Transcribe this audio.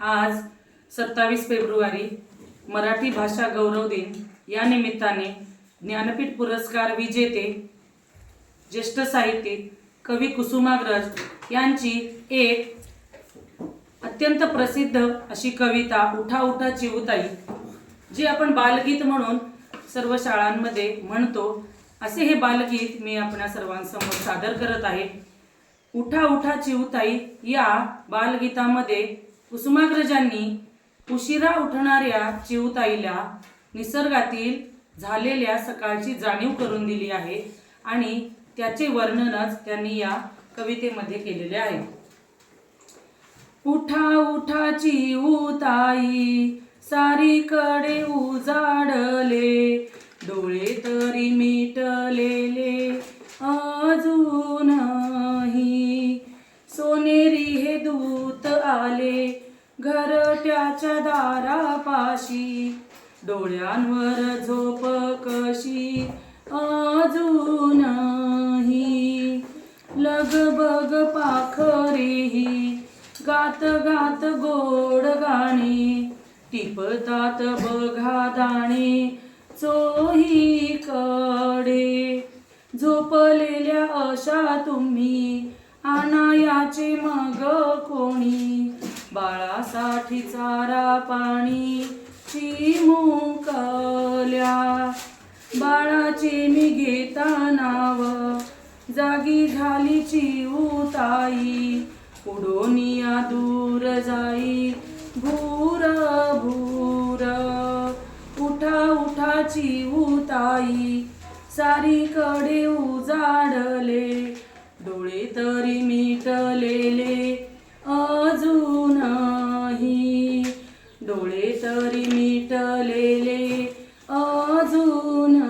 आज 27 फेब्रुवारी मराठी भाषा गौरव दिन या निमित्ताने ज्ञानपीठ पुरस्कार विजेते ज्येष्ठ साहित्यिक कवी कुसुमाग्रज यांची एक अत्यंत प्रसिद्ध अशी कविता उठा उठा चिऊताई, जी आपण बालगीत म्हणून सर्व शाळांमध्ये म्हणतो, असे हे बालगीत मी आपल्या सर्वांसमोर सादर करत आहे। उठा उठा चिऊताई या बालगीतामध्ये कुसुमाग्रजांनी उशिरा उठणाऱ्या चिऊताईला निसर्गातील झालेल्या सकाळची जाणीव करून दिली आहे आणि त्याचे वर्णनच त्यांनी या कवितेमध्ये केलेले आहे। उठा उठा चिऊताई सारीकडे उजाडले, डोळे तरी मिटलेले अजूनही, सोनेरी हे दूत आले घरट्याच्या दारापाशी, डोळ्यांवर झोप कशी अजूनही, लगबग पाखरेही गात गात गोड गाणे, टिपतात बघा दाणे चोहीकडे, झोपलेल्या अशा तुम्ही आणायाचे मग कोणी, बाळासाठी चारा पाणी चिमुकल्या, बाळाचे मी घेता नाव जागी झाली चिऊताई, उडोनिया दूर जाई भूर भूर, उठा उठा चिऊताई सारीकडे उजाडले, डोळे तरी मिटलेले अजूनही, डोळे तरी मिटलेले अजूनही।